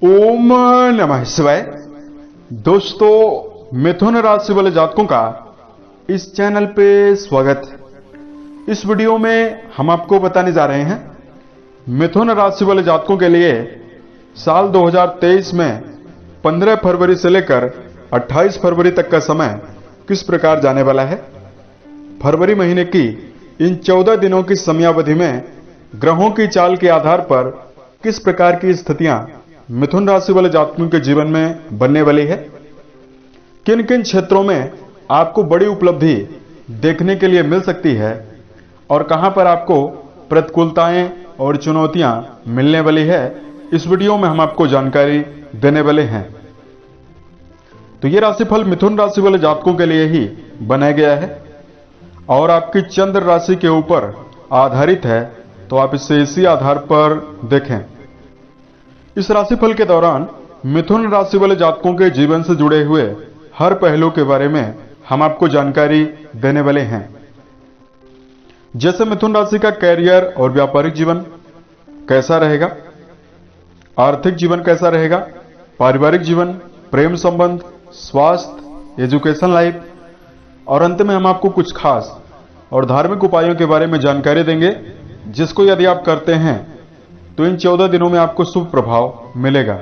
ओम नमः शिवाय। दोस्तों, मिथुन राशि वाले जातकों का इस चैनल पे स्वागत है। इस वीडियो में हम आपको बताने जा रहे हैं मिथुन राशि वाले जातकों के लिए साल 2023 में 15 फरवरी से लेकर 28 फरवरी तक का समय किस प्रकार जाने वाला है। फरवरी महीने की इन 14 दिनों की समयावधि में ग्रहों की चाल के आधार पर किस प्रकार की स्थितियां मिथुन राशि वाले जातकों के जीवन में बनने वाली है, किन किन क्षेत्रों में आपको बड़ी उपलब्धि देखने के लिए मिल सकती है और कहां पर आपको प्रतिकूलताएं और चुनौतियां मिलने वाली है, इस वीडियो में हम आपको जानकारी देने वाले हैं। तो यह राशिफल मिथुन राशि वाले जातकों के लिए ही बनाया गया है और आपकी चंद्र राशि के ऊपर आधारित है, तो आप इसे इसी आधार पर देखें। इस राशिफल के दौरान मिथुन राशि वाले जातकों के जीवन से जुड़े हुए हर पहलू के बारे में हम आपको जानकारी देने वाले हैं। जैसे मिथुन राशि का कैरियर और व्यापारिक जीवन कैसा रहेगा, आर्थिक जीवन कैसा रहेगा, पारिवारिक जीवन, प्रेम संबंध, स्वास्थ्य, एजुकेशन लाइफ और अंत में हम आपको कुछ खास और धार्मिक उपायों के बारे में जानकारी देंगे, जिसको यदि आप करते हैं तो इन 14 दिनों में आपको शुभ प्रभाव मिलेगा।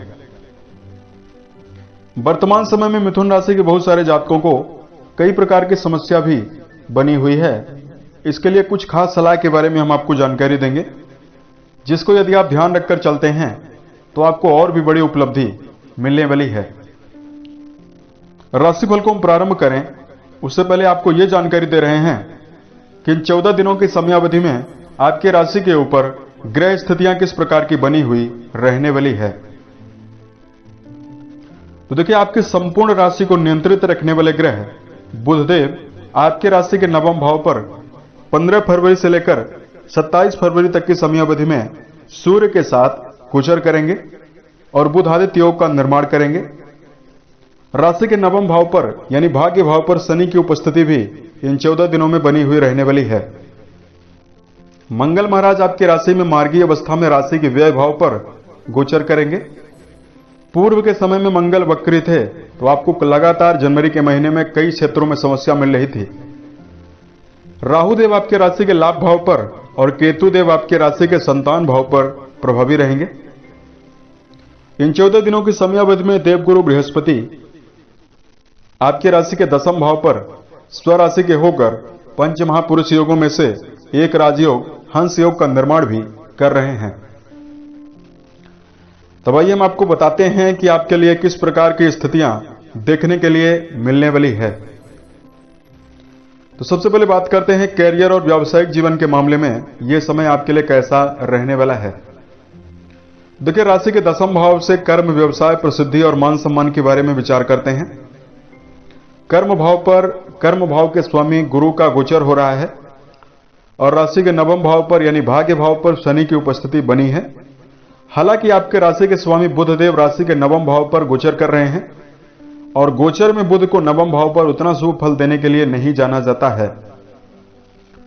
वर्तमान समय में मिथुन राशि के बहुत सारे जातकों को कई प्रकार की समस्या भी बनी हुई है। इसके लिए कुछ खास सलाह के बारे में हम आपको जानकारी देंगे, जिसको यदि आप ध्यान रखकर चलते हैं तो आपको और भी बड़ी उपलब्धि मिलने वाली है। राशिफल को हम प्रारंभ करें उससे पहले आपको यह जानकारी दे रहे हैं कि इन 14 दिनों की समयावधि में आपकी राशि के ऊपर ग्रह स्थितियां किस प्रकार की बनी हुई रहने वाली है। तो देखिए, आपकी संपूर्ण राशि को नियंत्रित रखने वाले ग्रह बुधदेव आपके राशि के नवम भाव पर 15 फरवरी से लेकर 27 फरवरी तक की समयावधि में सूर्य के साथ गोचर करेंगे और बुध आदित्य योग का निर्माण करेंगे। राशि के नवम भाव पर यानी भाग्य भाव पर शनि की उपस्थिति भी इन 14 दिनों में बनी हुई रहने वाली है। मंगल महाराज आपकी राशि में मार्गीय अवस्था में राशि के व्यय भाव पर गोचर करेंगे। पूर्व के समय में मंगल वक्री थे तो आपको लगातार जनवरी के महीने में कई क्षेत्रों में समस्या मिल रही थी। राहु देव आपके राशि के लाभ भाव पर और केतु देव आपके राशि के संतान भाव पर प्रभावी रहेंगे। इन 14 दिनों की समयावधि में देवगुरु बृहस्पति आपके राशि के दसम भाव पर स्वराशि के होकर पंच महापुरुष योगों में से एक राजयोग हंस योग का निर्माण भी कर रहे हैं। तब आइए हम आपको बताते हैं कि आपके लिए किस प्रकार की स्थितियां देखने के लिए मिलने वाली है। तो सबसे पहले बात करते हैं कैरियर और व्यावसायिक जीवन के मामले में यह समय आपके लिए कैसा रहने वाला है। देखिए, राशि के दसम भाव से कर्म, व्यवसाय, प्रसिद्धि और मान सम्मान के बारे में विचार करते हैं। कर्म भाव पर कर्म भाव के स्वामी गुरु का गोचर हो रहा है और राशि के नवम भाव पर यानी भाग्य भाव पर शनि की उपस्थिति बनी है। हालांकि आपके राशि के स्वामी बुधदेव राशि के नवम भाव पर गोचर कर रहे हैं और गोचर में बुध को नवम भाव पर उतना शुभ फल देने के लिए नहीं जाना जाता है।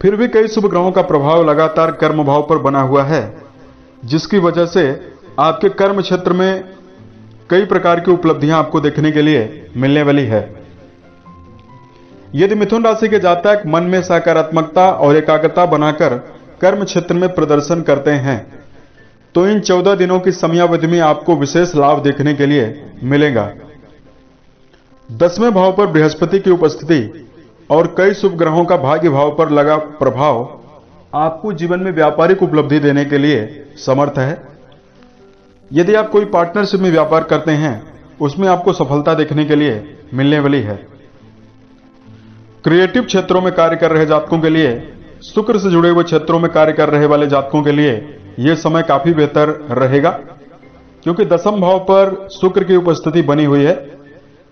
फिर भी कई शुभ ग्रहों का प्रभाव लगातार कर्म भाव पर बना हुआ है, जिसकी वजह से आपके कर्म क्षेत्र में कई प्रकार की उपलब्धियां आपको देखने के लिए मिलने वाली है। यदि मिथुन राशि के जातक मन में सकारात्मकता और एकाग्रता बनाकर कर्म क्षेत्र में प्रदर्शन करते हैं तो इन 14 दिनों की समयावधि में आपको विशेष लाभ देखने के लिए मिलेगा। 10वें भाव पर बृहस्पति की उपस्थिति और कई शुभ ग्रहों का भाग्य भाव पर लगा प्रभाव आपको जीवन में व्यापारिक उपलब्धि देने के लिए समर्थ है। यदि आप कोई पार्टनरशिप में व्यापार करते हैं उसमें आपको सफलता देखने के लिए मिलने वाली है। क्रिएटिव क्षेत्रों में कार्य कर रहे जातकों के लिए, शुक्र से जुड़े हुए क्षेत्रों में कार्य कर रहे वाले जातकों के लिए यह समय काफी बेहतर रहेगा, क्योंकि दसम भाव पर शुक्र की उपस्थिति बनी हुई है।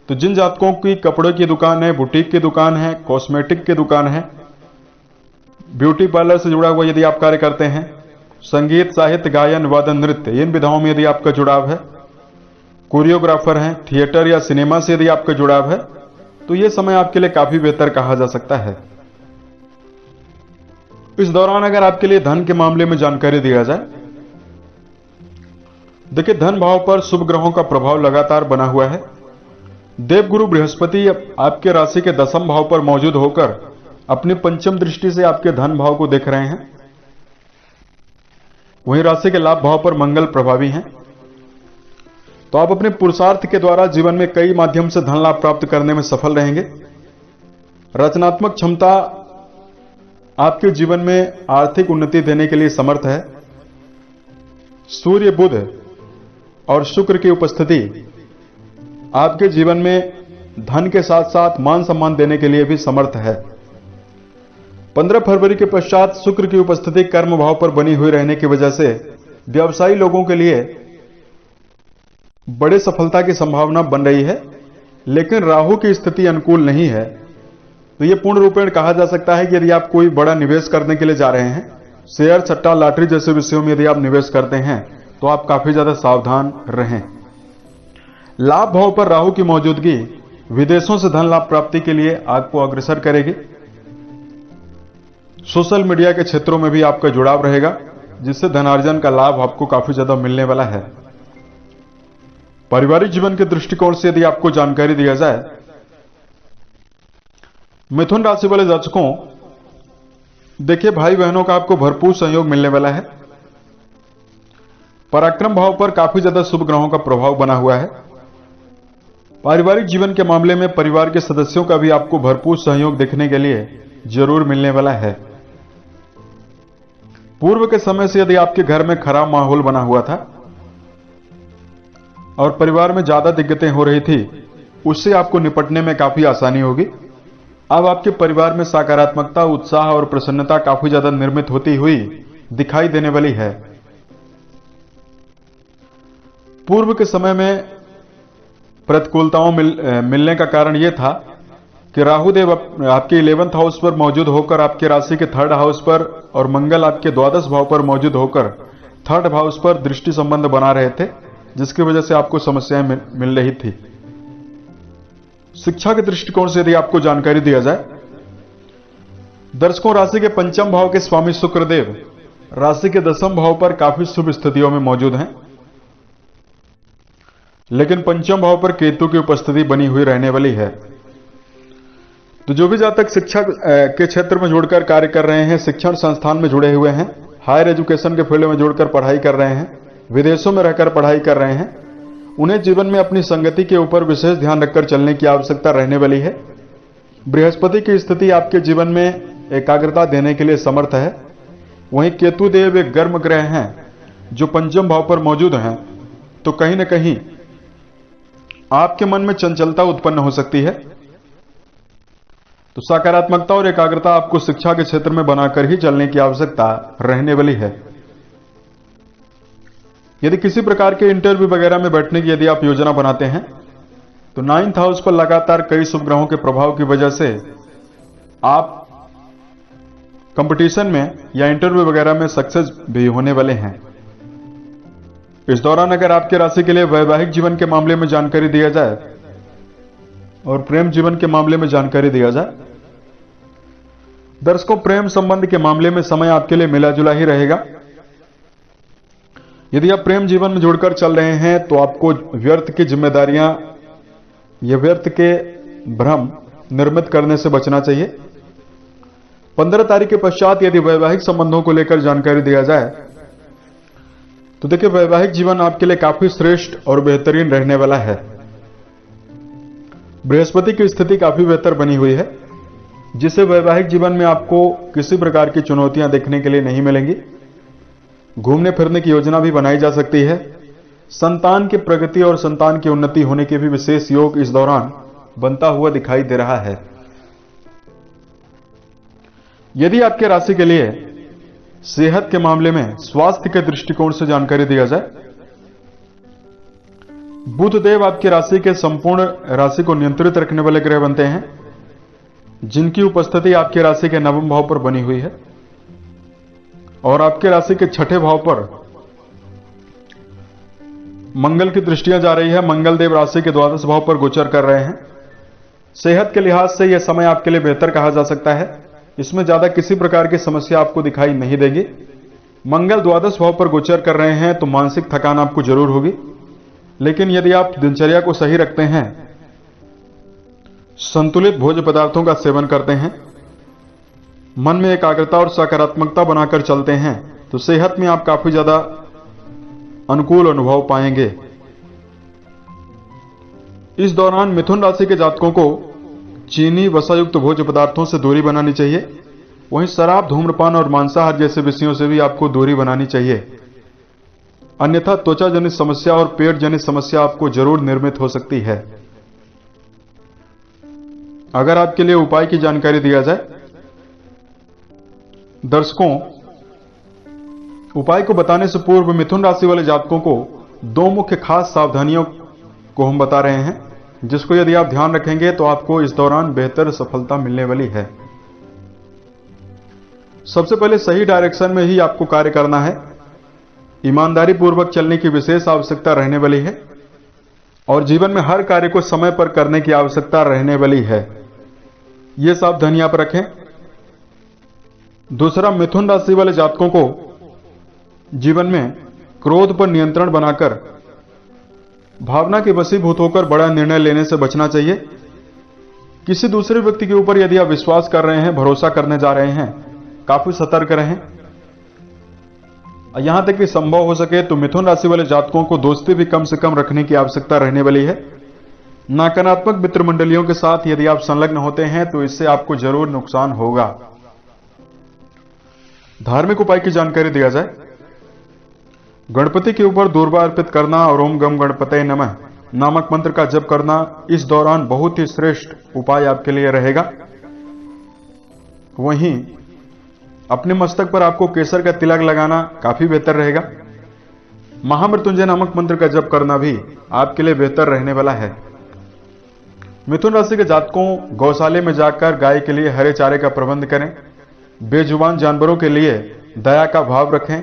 तो जिन जातकों की कपड़े की दुकान है, बुटीक की दुकान है, कॉस्मेटिक की दुकान है, ब्यूटी पार्लर से जुड़ा हुआ यदि आप कार्य करते हैं, संगीत, साहित्य, गायन, वादन, नृत्य इन विधाओं में यदि आपका जुड़ाव है, कोरियोग्राफर हैं, थिएटर या सिनेमा से यदि आपका जुड़ाव है, तो यह समय आपके लिए काफी बेहतर कहा जा सकता है। इस दौरान अगर आपके लिए धन के मामले में जानकारी दिया जाए, देखिए, धन भाव पर शुभ ग्रहों का प्रभाव लगातार बना हुआ है। देवगुरु बृहस्पति आपके राशि के दसम भाव पर मौजूद होकर अपनी पंचम दृष्टि से आपके धन भाव को देख रहे हैं। वहीं राशि के लाभ भाव पर मंगल प्रभावी हैं। तो आप अपने पुरुषार्थ के द्वारा जीवन में कई माध्यम से धन लाभ प्राप्त करने में सफल रहेंगे। रचनात्मक क्षमता आपके जीवन में आर्थिक उन्नति देने के लिए समर्थ है। सूर्य, बुध और शुक्र की उपस्थिति आपके जीवन में धन के साथ साथ मान सम्मान देने के लिए भी समर्थ है। 15 फरवरी के पश्चात शुक्र की उपस्थिति कर्म भाव पर बनी हुई रहने की वजह से व्यवसायी लोगों के लिए बड़े सफलता की संभावना बन रही है। लेकिन राहु की स्थिति अनुकूल नहीं है। तो यह पूर्ण रूपेण कहा जा सकता है कि यदि आप कोई बड़ा निवेश करने के लिए जा रहे हैं, शेयर, सट्टा, लॉटरी जैसे विषयों में यदि आप निवेश करते हैं, तो आप काफी ज्यादा सावधान रहें। लाभ भाव पर राहु की मौजूदगी विदेशों से धन लाभ प्राप्ति के लिए आपको अग्रसर करेगी। सोशल मीडिया के क्षेत्रों में भी आपका जुड़ाव रहेगा, जिससे धनार्जन का लाभ आपको काफी ज्यादा मिलने वाला है। पारिवारिक जीवन के दृष्टिकोण से यदि आपको जानकारी दिया जाए, मिथुन राशि वाले जातकों, देखिए, भाई बहनों का आपको भरपूर सहयोग मिलने वाला है। पराक्रम भाव पर काफी ज्यादा शुभ ग्रहों का प्रभाव बना हुआ है। पारिवारिक जीवन के मामले में परिवार के सदस्यों का भी आपको भरपूर सहयोग देखने के लिए जरूर मिलने वाला है। पूर्व के समय से यदि आपके घर में खराब माहौल बना हुआ था और परिवार में ज्यादा दिक्कतें हो रही थी, उससे आपको निपटने में काफी आसानी होगी। अब आपके परिवार में सकारात्मकता, उत्साह और प्रसन्नता काफी ज्यादा निर्मित होती हुई दिखाई देने वाली है। पूर्व के समय में प्रतिकूलताओं मिलने का कारण यह था कि राहुदेव आपके 11th हाउस पर मौजूद होकर आपके राशि के 3rd हाउस पर और मंगल आपके द्वादश भाव पर मौजूद होकर 3rd हाउस पर दृष्टि संबंध बना रहे थे, जिसकी वजह से आपको समस्याएं मिल रही थी। शिक्षा के दृष्टिकोण से यदि आपको जानकारी दिया जाए, दर्शकों, राशि के पंचम भाव के स्वामी शुक्रदेव राशि के दसम भाव पर काफी शुभ स्थितियों में मौजूद हैं। लेकिन पंचम भाव पर केतु की उपस्थिति बनी हुई रहने वाली है। तो जो भी जातक शिक्षा के क्षेत्र में जुड़कर कार्य कर रहे हैं, शिक्षण संस्थान में जुड़े हुए हैं, हायर एजुकेशन के फील्ड में जुड़कर पढ़ाई कर रहे हैं, विदेशों में रहकर पढ़ाई कर रहे हैं, उन्हें जीवन में अपनी संगति के ऊपर विशेष ध्यान रखकर चलने की आवश्यकता रहने वाली है। बृहस्पति की स्थिति आपके जीवन में एकाग्रता देने के लिए समर्थ है। वहीं केतु देव एक गर्म ग्रह हैं जो पंचम भाव पर मौजूद हैं, तो कहीं ना कहीं आपके मन में चंचलता उत्पन्न हो सकती है। तो सकारात्मकता और एकाग्रता आपको शिक्षा के क्षेत्र में बनाकर ही चलने की आवश्यकता रहने वाली है। यदि किसी प्रकार के इंटरव्यू वगैरह में बैठने की यदि आप योजना बनाते हैं, तो 9th हाउस पर लगातार कई शुभ ग्रहों के प्रभाव की वजह से आप कंपटीशन में या इंटरव्यू वगैरह में सक्सेस भी होने वाले हैं। इस दौरान अगर आपके राशि के लिए वैवाहिक जीवन के मामले में जानकारी दिया जाए और प्रेम जीवन के मामले में जानकारी दिया जाए, दर्शकों, प्रेम संबंध के मामले में समय आपके लिए मिला जुला ही रहेगा। यदि आप प्रेम जीवन में जुड़कर चल रहे हैं, तो आपको व्यर्थ की जिम्मेदारियां या व्यर्थ के भ्रम निर्मित करने से बचना चाहिए। 15 तारीख के पश्चात यदि वैवाहिक संबंधों को लेकर जानकारी दिया जाए, तो देखिए, वैवाहिक जीवन आपके लिए काफी श्रेष्ठ और बेहतरीन रहने वाला है। बृहस्पति की स्थिति काफी बेहतर बनी हुई है, जिससे वैवाहिक जीवन में आपको किसी प्रकार की चुनौतियां देखने के लिए नहीं मिलेंगी। घूमने फिरने की योजना भी बनाई जा सकती है। संतान की प्रगति और संतान की उन्नति होने के भी विशेष योग इस दौरान बनता हुआ दिखाई दे रहा है। यदि आपके राशि के लिए सेहत के मामले में स्वास्थ्य के दृष्टिकोण से जानकारी दिया जाए, बुध देव आपकी राशि के संपूर्ण राशि को नियंत्रित रखने वाले ग्रह बनते हैं, जिनकी उपस्थिति आपकी राशि के 9वें भाव पर बनी हुई है और आपके राशि के 6ठे भाव पर मंगल की दृष्टियां जा रही है। मंगल देव राशि के द्वादश भाव पर गोचर कर रहे हैं। सेहत के लिहाज से यह समय आपके लिए बेहतर कहा जा सकता है। इसमें ज्यादा किसी प्रकार की समस्या आपको दिखाई नहीं देगी। मंगल द्वादश भाव पर गोचर कर रहे हैं तो मानसिक थकान आपको जरूर होगी, लेकिन यदि आप दिनचर्या को सही रखते हैं, संतुलित भोज्य पदार्थों का सेवन करते हैं, मन में एकाग्रता और सकारात्मकता बनाकर चलते हैं, तो सेहत में आप काफी ज्यादा अनुकूल अनुभव पाएंगे। इस दौरान मिथुन राशि के जातकों को चीनी वसायुक्त भोज्य पदार्थों से दूरी बनानी चाहिए। वहीं शराब, धूम्रपान और मांसाहार जैसे विषयों से भी आपको दूरी बनानी चाहिए, अन्यथा त्वचा जनित समस्या और पेट जनित समस्या आपको जरूर निर्मित हो सकती है। अगर आपके लिए उपाय की जानकारी दिया जाए, दर्शकों, उपाय को बताने से पूर्व मिथुन राशि वाले जातकों को दो मुख्य खास सावधानियों को हम बता रहे हैं, जिसको यदि आप ध्यान रखेंगे तो आपको इस दौरान बेहतर सफलता मिलने वाली है। सबसे पहले सही डायरेक्शन में ही आपको कार्य करना है, ईमानदारी पूर्वक चलने की विशेष आवश्यकता रहने वाली है और जीवन में हर कार्य को समय पर करने की आवश्यकता रहने वाली है। यह सावधानी आप रखें। दूसरा, मिथुन राशि वाले जातकों को जीवन में क्रोध पर नियंत्रण बनाकर भावना के वशीभूत होकर बड़ा निर्णय लेने से बचना चाहिए। किसी दूसरे व्यक्ति के ऊपर यदि आप विश्वास कर रहे हैं, भरोसा करने जा रहे हैं, काफी सतर्क रहें। यहां तक कि संभव हो सके तो मिथुन राशि वाले जातकों को दोस्ती भी कम से कम रखने की आवश्यकता रहने वाली है। नकारात्मक मित्र मंडलियों के साथ यदि आप संलग्न होते हैं तो इससे आपको जरूर नुकसान होगा। धार्मिक उपाय की जानकारी दिया जाए, गणपति के ऊपर दूर्वा अर्पित करना और ओम गम गणपतये नमः नामक मंत्र का जप करना इस दौरान बहुत ही श्रेष्ठ उपाय आपके लिए रहेगा। वहीं अपने मस्तक पर आपको केसर का तिलक लगाना काफी बेहतर रहेगा। महामृत्युंजय नामक मंत्र का जप करना भी आपके लिए बेहतर रहने वाला है। मिथुन राशि के जातकों, गौशाले में जाकर गाय के लिए हरे चारे का प्रबंध करें। बेजुबान जानवरों के लिए दया का भाव रखें,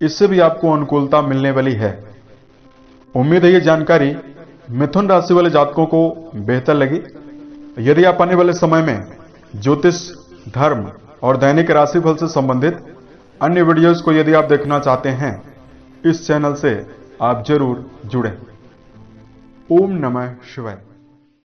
इससे भी आपको अनुकूलता मिलने वाली है। उम्मीद है ये जानकारी मिथुन राशि वाले जातकों को बेहतर लगी। यदि आप आने वाले समय में ज्योतिष, धर्म और दैनिक राशिफल से संबंधित अन्य वीडियोस को यदि आप देखना चाहते हैं, इस चैनल से आप जरूर जुड़ें। ओम नमः शिवाय।